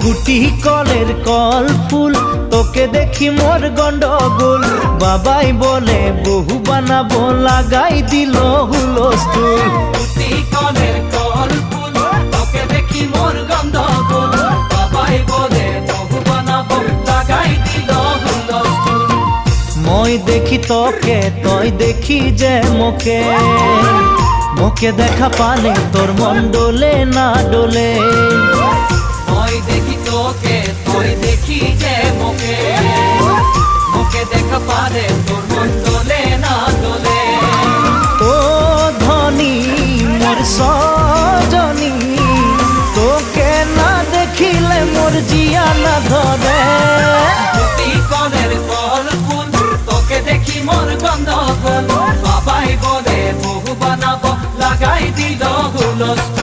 গুটি কলের কল ফুল, তোকে দেখি মোর গন্ডগোল। বাবাই বলে বহু বানাবো, লাগাই দিল হুলস্থুল। গুটি কলের কল ফুল, তোকে দেখি মোর গন্ডগোল। বাবাই বলে বহু বানাবো, লাগাই দিল হুলস্থুল। মই দেখি তোকে, তই দেখি যে মোকে, মোকে দেখা পানে তোর মন ডোলে না ডোলে। মই দেখি তোকে, তুই দেখি যে মোকে, মোকে দেখা পারে তোর মন দোলে না দোলে। ও ধনী মোর সজনী, তোকে না দেখিলে মোর জিয়া না ধরে। গুটি কলের কল ফুল, তোকে দেখি মোর গন্ডগোল। বাবাই বলে বহু বানাবো, লাগাই দিল হুলস্থুল।